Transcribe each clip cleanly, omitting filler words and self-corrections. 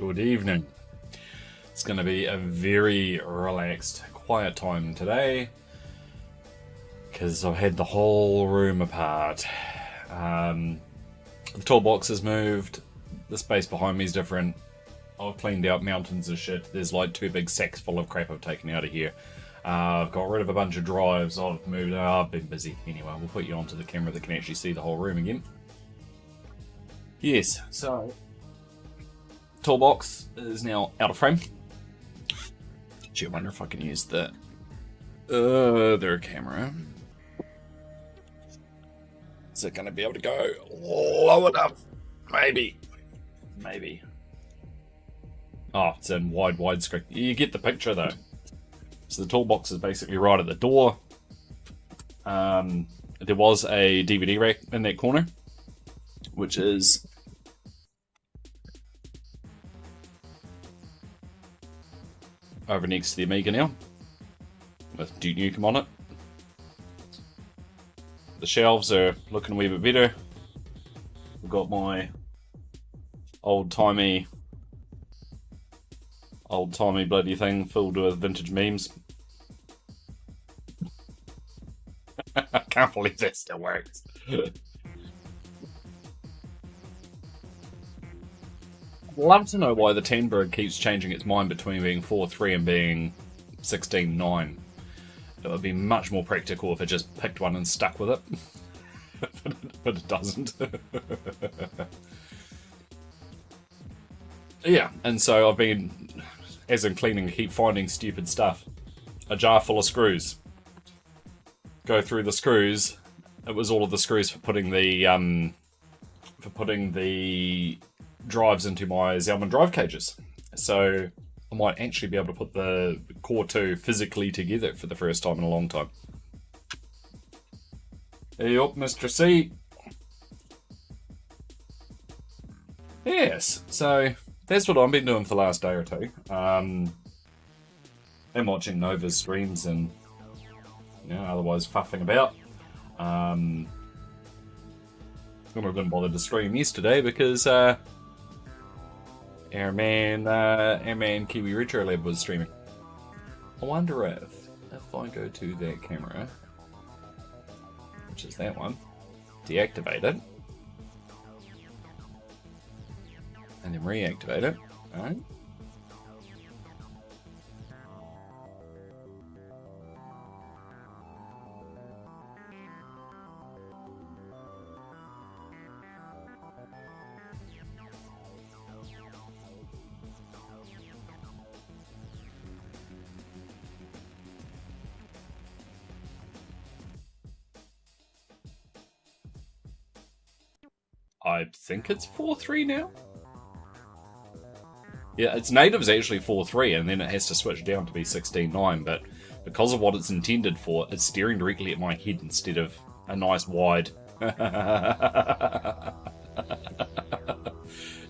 Good evening. It's going to be a very relaxed, quiet time today because I've had the whole room apart. The toolbox has moved, the space behind me is different. I've cleaned out mountains of shit. There's like 2 big sacks full of crap I've taken out of here. I've got rid of a bunch of drives. I've moved. I've been busy. Anyway, we'll put you onto the camera that can actually see the whole room again. Yes, so toolbox is now out of frame. Gee, I wonder if I can use the other camera. Is it going to be able to go low enough? Maybe. Oh, it's in widescreen. You get the picture though. So the toolbox is basically right at the door. There was a DVD rack in that corner, which is over next to the Amiga now, with Duke Nukem on it. The shelves are looking a wee bit better. We've got my old-timey bloody thing filled with vintage memes. I can't believe that still works. I'd love to know why the Tenberg keeps changing its mind between being 4.3 and being 16.9. It would be much more practical if it just picked one and stuck with it. But it doesn't. Yeah, and so I've been, as in cleaning, keep finding stupid stuff. A jar full of screws. Go through the screws. It was all of the screws for putting the drives into my Zalman drive cages. So I might actually be able to put the Core 2 physically together for the first time in a long time. Hey up, Mr. C. Yes, so that's what I've been doing for the last day or two. I'm watching Nova's streams and otherwise faffing about. I didn't bother to stream yesterday because our man Kiwi Retro Lab was streaming. I wonder if I go to that camera, which is that one, deactivate it, and then reactivate it. Alright. I think it's 4.3 now. Yeah, its native is actually 4.3, and then it has to switch down to be 16.9, but because of what it's intended for, it's staring directly at my head instead of a nice wide.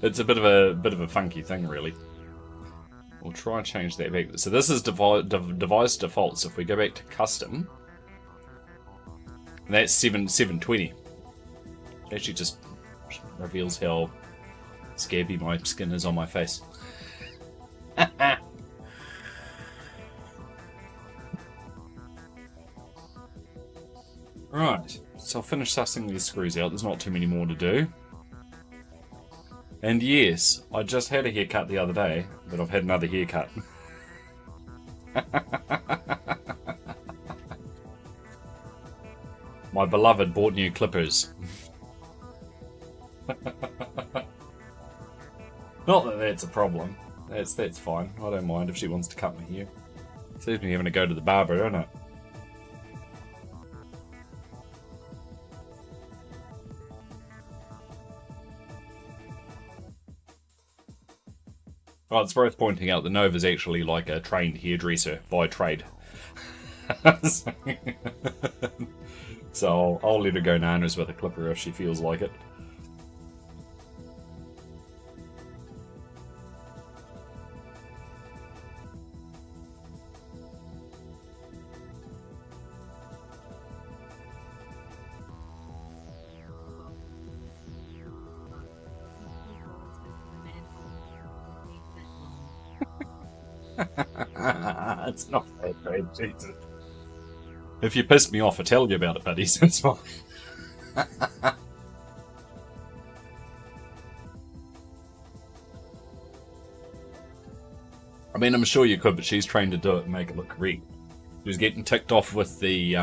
It's a bit of a funky thing, really. We'll try and change that back. So this is device default. So if we go back to custom, that's 720. Actually, just reveals how scabby my skin is on my face. Right, so I'll finish sussing these screws out. There's not too many more to do. And yes, I just had a haircut the other day, but I've had another haircut. My beloved bought new clippers. Not that that's a problem. That's fine. I don't mind if she wants to cut my hair. Saves me having to go to the barber, don't it? Oh, it's worth pointing out that Nova's actually like a trained hairdresser by trade. So I'll let her go nanas with a clipper if she feels like it. It's not that bad, Jesus. If you piss me off, I tell you about it, buddies. It's fine. I mean, I'm sure you could, but she's trained to do it and make it look correct. She was getting ticked off with the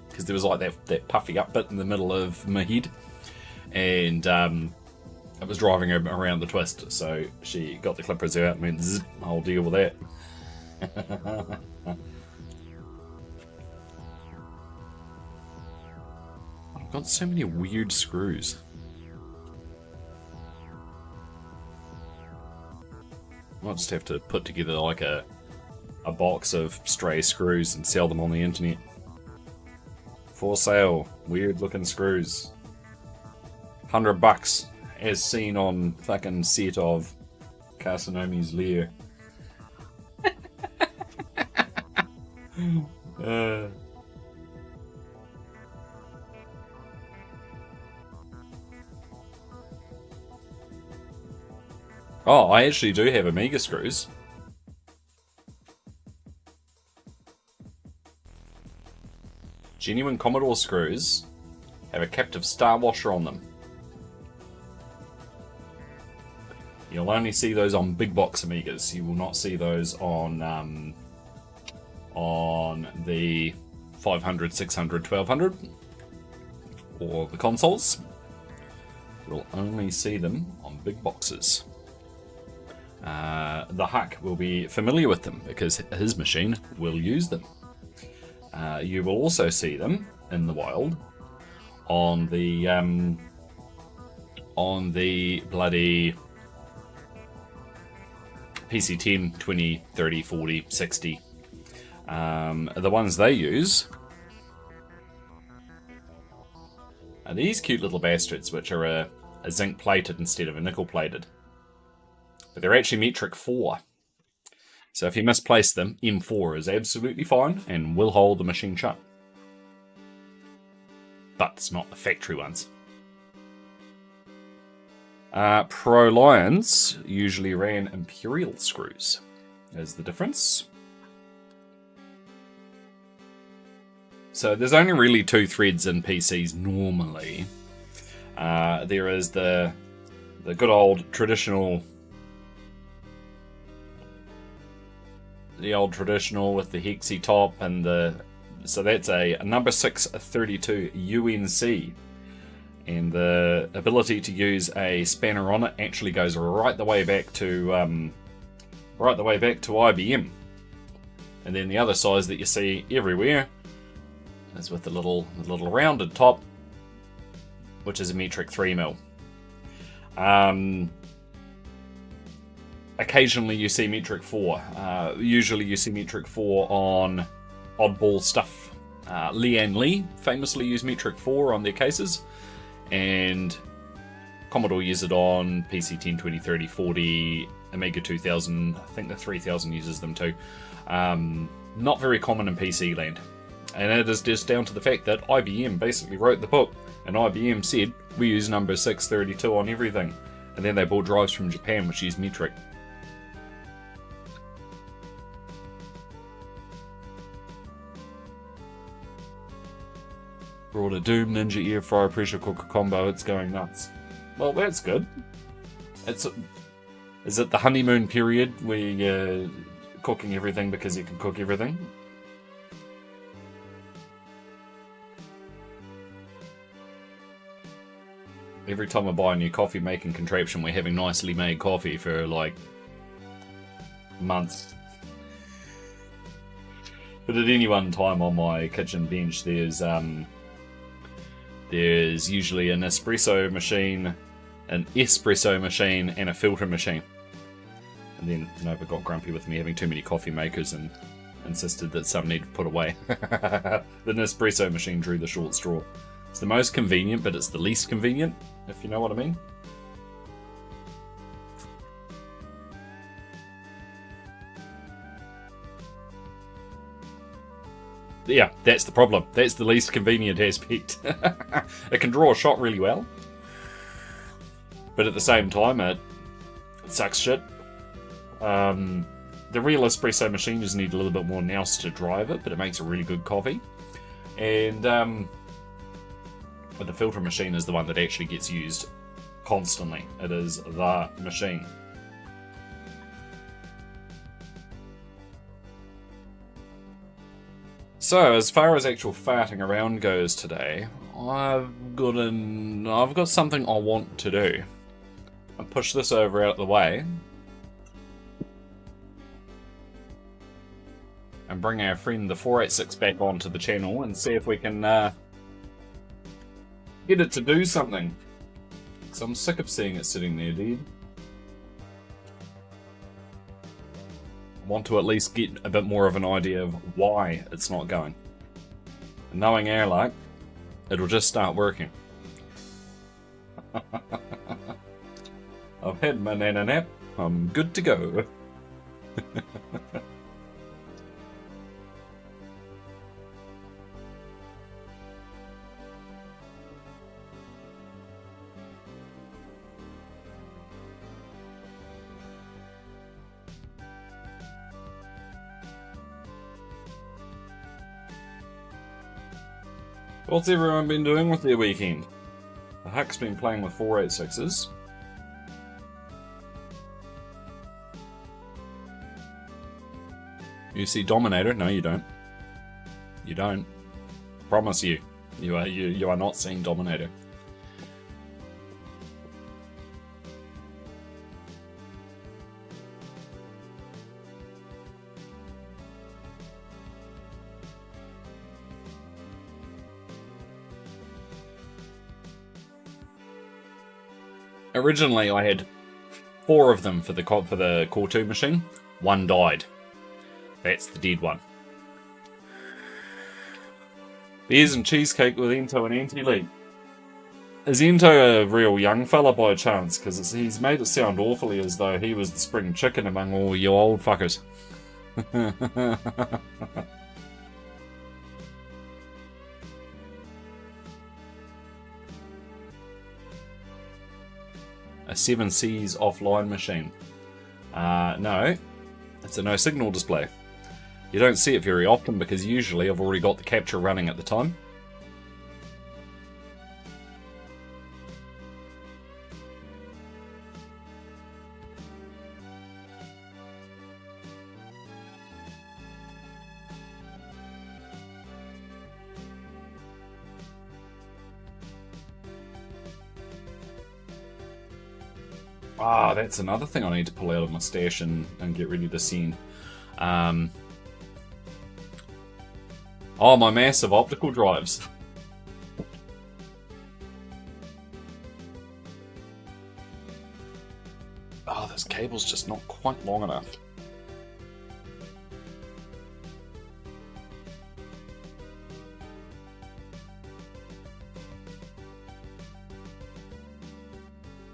because there was like that puffy up bit in the middle of my head, and it was driving her around the twist. So she got the clippers out and went, zip, I'll deal with that. I've got so many weird screws. Might just have to put together like a box of stray screws and sell them on the internet. For sale, weird looking screws. $100 as seen on fucking set of Carcinomi's Lair. Oh, I actually do have Amiga screws. Genuine Commodore screws have a captive star washer on them. You'll only see those on big box Amigas. You will not see those on the 500, 600, 1200 or the consoles. You'll only see them on big boxes. The Huck will be familiar with them because his machine will use them. You will also see them in the wild on the bloody PC-10, 20, 30, 40, 60. The ones they use are these cute little bastards, which are a zinc plated instead of a nickel plated. But they're actually metric 4. So if you misplace them, M4 is absolutely fine and will hold the machine shut. But it's not the factory ones. Pro Lions usually ran Imperial screws. There's the difference. So there's only really 2 threads in PCs normally. There is the good old traditional... The old traditional with the hexy top and so that's a number 632 UNC, and the ability to use a spanner on it actually goes right the way back to IBM. And then the other size that you see everywhere is with the little rounded top, which is a metric 3mm. Occasionally you see metric 4. Usually you see metric 4 on oddball stuff. Leanne Lee famously used metric 4 on their cases, and Commodore use it on PC-10, 20, 30, 40, Amiga 2000. I think the 3000 uses them too. Not very common in PC land. And it is just down to the fact that IBM basically wrote the book, and IBM said, we use number 632 on everything. And then they bought drives from Japan which use metric. Brought a Doom Ninja Air Fryer Pressure Cooker combo, it's going nuts. Well, that's good. Is it the honeymoon period where you're cooking everything because you can cook everything? Every time I buy a new coffee making contraption, we're having nicely made coffee for like months. But at any one time on my kitchen bench, there's usually an espresso machine, and a filter machine. And then Nova got grumpy with me having too many coffee makers and insisted that some needed put away. The Nespresso machine drew the short straw. It's the most convenient, but it's the least convenient, if you know what I mean. Yeah, that's the problem. That's the least convenient aspect. It can draw a shot really well, but at the same time, it sucks shit. The real espresso machine just needs a little bit more nous to drive it, but it makes a really good coffee. And but the filter machine is the one that actually gets used constantly. It is the machine. So, as far as actual farting around goes today, I've got something I want to do. I'll push this over out of the way and bring our friend the 486 back onto the channel and see if we can get it to do something. Because I'm sick of seeing it sitting there dead. Want to at least get a bit more of an idea of why it's not going. And knowing our luck, it'll just start working. I've had my nana nap. I'm good to go. What's everyone been doing with their weekend? The Huck's been playing with 486s. You see Dominator? No, you don't. You don't. I promise you. You are not seeing Dominator. Originally, I had 4 of them for the Core 2 machine. 1 died. That's the dead one. Beers and cheesecake with Ento and Anti-Lee. Is Ento a real young fella by chance? Because he's made it sound awfully as though he was the spring chicken among all you old fuckers. A 7Cs offline machine. No, it's a no signal display. You don't see it very often because usually I've already got the capture running at the time. Ah, that's another thing I need to pull out of my stash and get ready to send. Oh, my massive optical drives. Oh, this cable's just not quite long enough.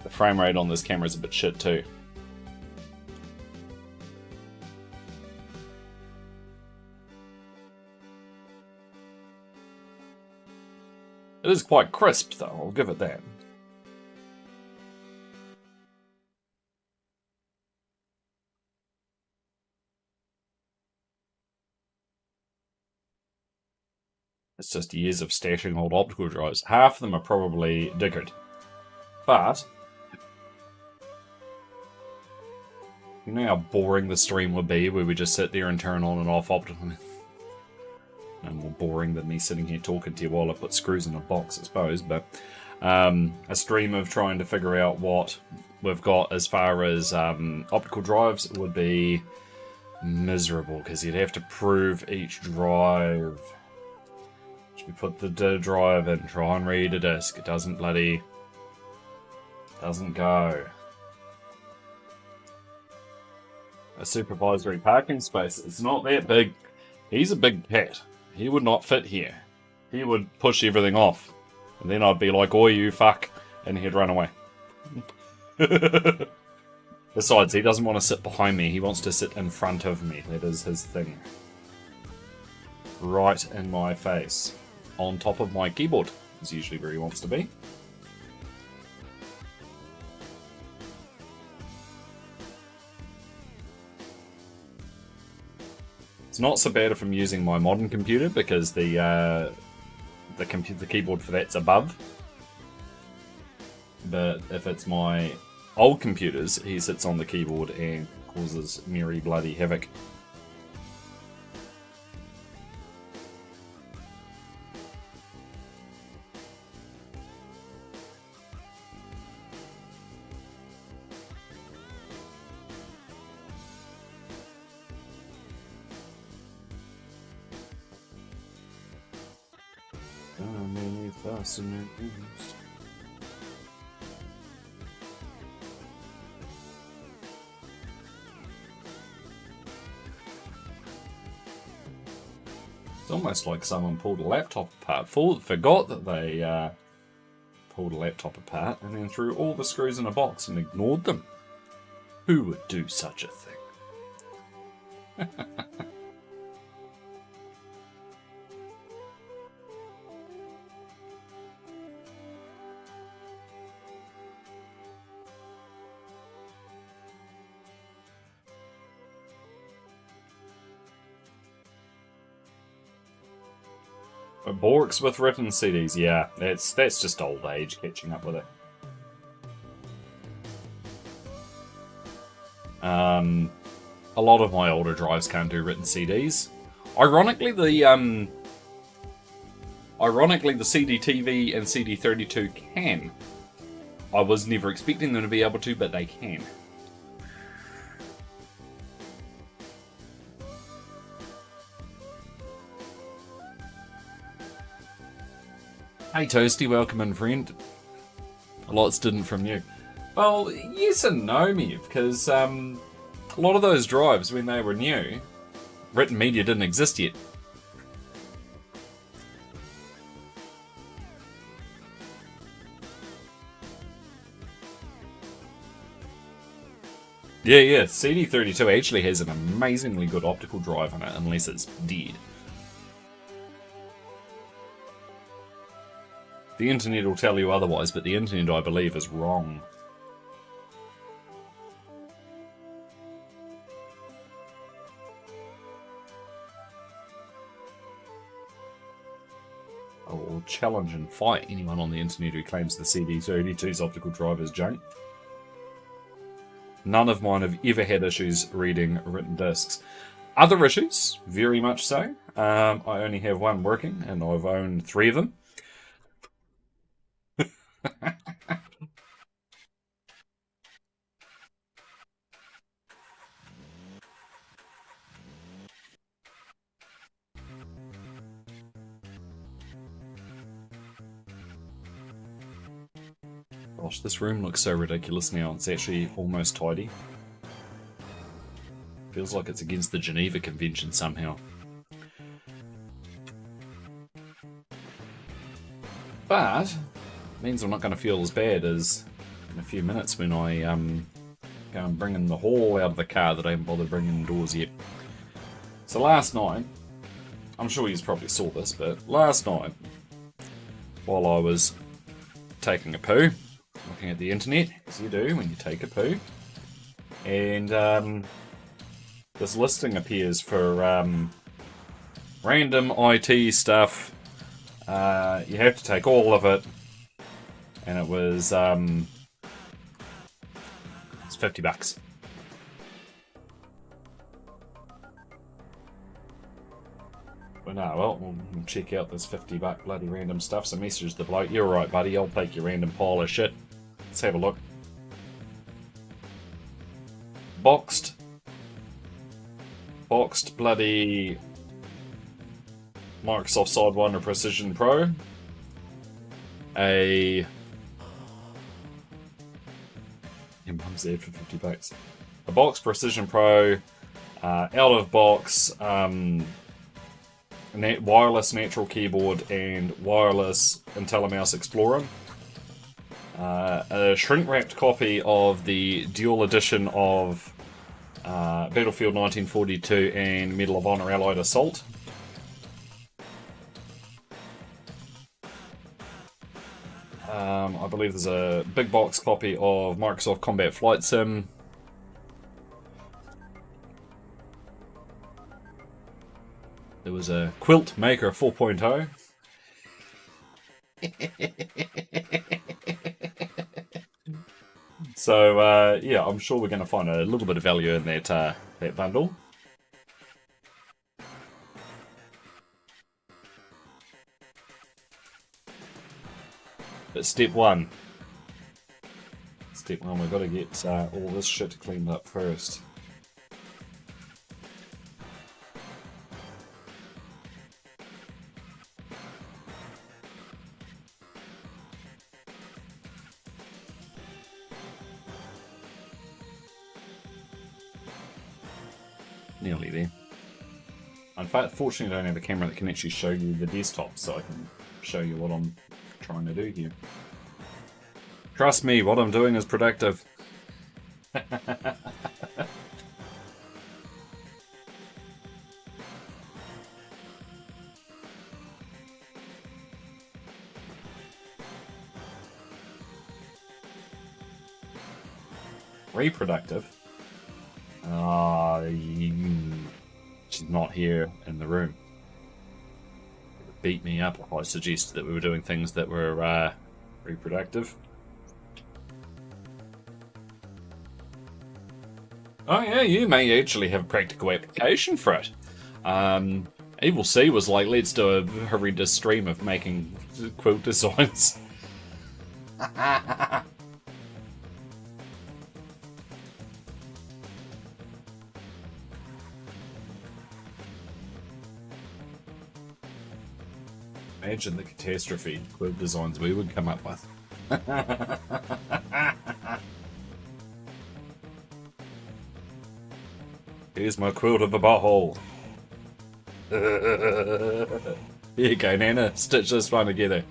The frame rate on this camera is a bit shit too. It is quite crisp though, I'll give it that. It's just years of stashing old optical drives. Half of them are probably diggered. But you know how boring the stream would be where we just sit there and turn on and off optical. No more boring than me sitting here talking to you while I put screws in a box, I suppose. But a stream of trying to figure out what we've got as far as optical drives would be miserable because you'd have to prove each drive. Should we put the drive in, try and read a disc? It doesn't go. A supervisory parking space. It's not that big. He's a big cat. He would not fit here. He would push everything off. And then I'd be like, "Oi, you fuck," and he'd run away. Besides, he doesn't want to sit behind me. He wants to sit in front of me. That is his thing. Right in my face. On top of my keyboard is usually where he wants to be. not so bad if I'm using my modern computer because the keyboard for that's above. But if it's my old computers, he sits on the keyboard and causes merry bloody havoc. It's almost like someone pulled a laptop apart. Forgot that they pulled a laptop apart and then threw all the screws in a box and ignored them. Who would do such a thing? Borks with written CDs, yeah, that's just old age catching up with it. A lot of my older drives can't do written CDs. Ironically, the CD-TV and CD32 can. I was never expecting them to be able to, but they can. Hey Toasty, welcome in friend. Lots didn't from you. Well, yes and no, Mev, because a lot of those drives, when they were new, written media didn't exist yet. Yeah, CD32 actually has an amazingly good optical drive in it, unless it's dead. The internet will tell you otherwise, but the internet, I believe, is wrong. I will challenge and fight anyone on the internet who claims the CD32's optical drive is junk. None of mine have ever had issues reading written discs. Other issues, very much so. I only have one working, and I've owned 3 of them. Gosh, this room looks so ridiculous now. It's actually almost tidy. Feels like it's against the Geneva Convention somehow. But it means I'm not going to feel as bad as in a few minutes when I go and bring in the haul out of the car that I haven't bothered bringing indoors yet. So last night, I'm sure you probably saw this, but last night, while I was taking a poo, looking at the internet, as you do when you take a poo, and this listing appears for random IT stuff. You have to take all of it, and it was it's $50. But no, well, we'll check out this $50 bloody random stuff. So message the bloke, you're right, buddy, I'll take your random pile of shit. Let's have a look. Boxed bloody Microsoft Sidewinder Precision Pro. Your mum's there for $50. A box Precision Pro, out of box, wireless natural keyboard and wireless IntelliMouse Explorer. A shrink-wrapped copy of the dual edition of Battlefield 1942 and Medal of Honor Allied Assault. I believe there's a big box copy of Microsoft Combat Flight Sim. There was a quilt maker 4.0. So yeah, I'm sure we're going to find a little bit of value in that bundle. But step one, we've got to get all this shit cleaned up first. Nearly there. Unfortunately, I don't have a camera that can actually show you the desktop, so I can show you what I'm trying to do here. Trust me, what I'm doing is productive. Reproductive? She's not here in the room. It would beat me up if I suggested that we were doing things that were reproductive. Oh yeah, you may actually have a practical application for it. Evil C was like, let's do a horrendous stream of making quilt designs. Imagine the catastrophe quilt designs we would come up with. Here's my quilt of a butthole. Here you go, Nana. Stitch this one together.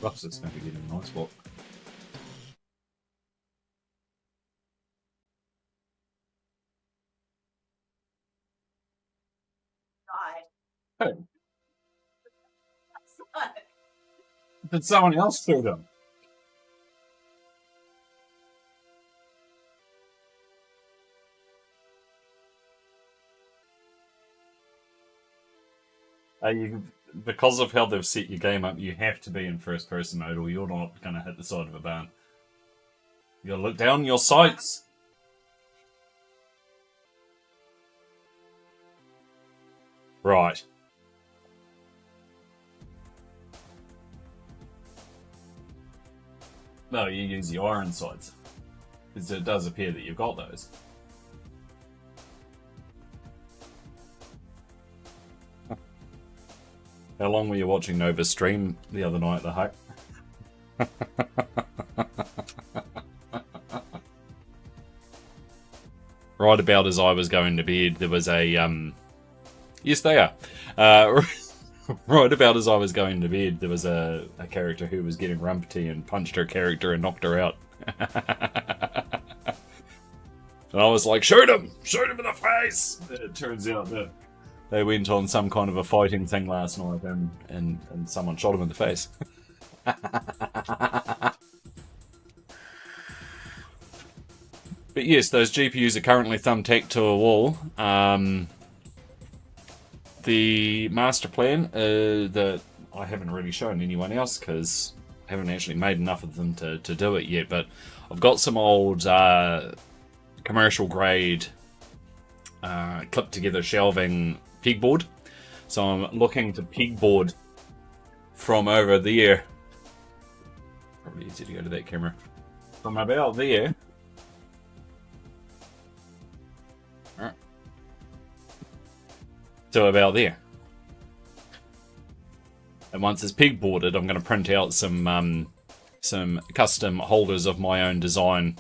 Ross is going to be getting a nice walk. Hey. Did someone else fill them? Because of how they've set your game up, you have to be in first person mode or you're not going to hit the side of a barn. You gotta look down your sights. Right. No, you use the iron sights. Because it does appear that you've got those. How long were you watching Nova stream the other night, the hype? Right about as I was going to bed, there was a yes, they are. Right about as I was going to bed, there was a character who was getting rumpty and punched her character and knocked her out. And I was like, shoot him in the face. It turns out that they went on some kind of a fighting thing last night, and someone shot him in the face. But yes, those GPUs are currently thumbtacked to a wall. The master plan that I haven't really shown anyone else because I haven't actually made enough of them to do it yet, but I've got some old commercial grade clipped together shelving pegboard. So I'm looking to pegboard from over there. Probably easier to go to that camera. From about there. To about there. And once it's pegboarded, I'm going to print out some custom holders of my own design,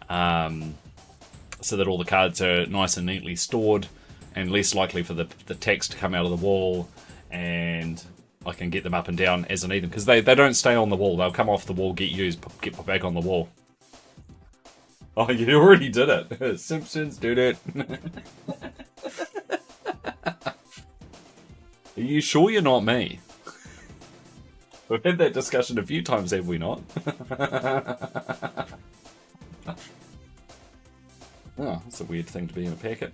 so that all the cards are nice and neatly stored, and less likely for the text to come out of the wall, and I can get them up and down as I need them, because they don't stay on the wall. They'll come off the wall, get used, get put back on the wall. Oh, you already did it. Simpsons did it. Are you sure you're not me? We've had that discussion a few times, have we not? Oh, that's a weird thing to be in a packet.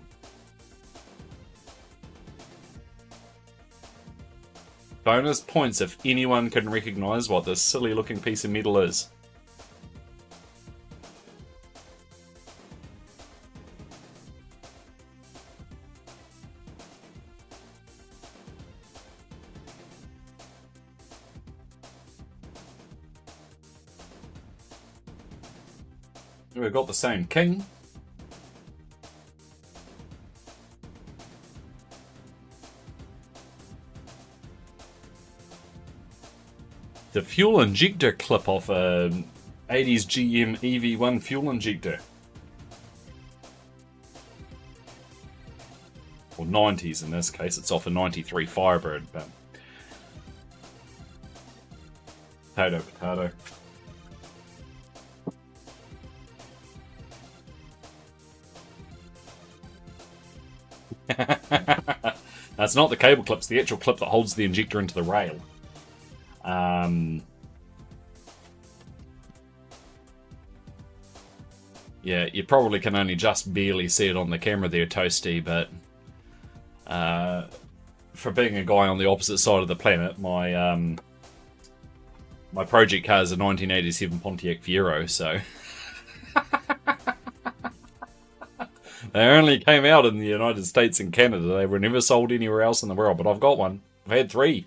Bonus points if anyone can recognise what this silly looking piece of metal is. We've got the same king. The fuel injector clip off a 80s GM EV1 fuel injector. Or 90s in this case, it's off a 93 Firebird. But potato, potato. That's not the cable clip, it's the actual clip that holds the injector into the rail. Yeah, you probably can only just barely see it on the camera there, Toasty, but for being a guy on the opposite side of the planet, my my project car is a 1987 Pontiac Fiero, so they only came out in the United States and Canada. They were never sold anywhere else in the world, but I've got one. I've had 3.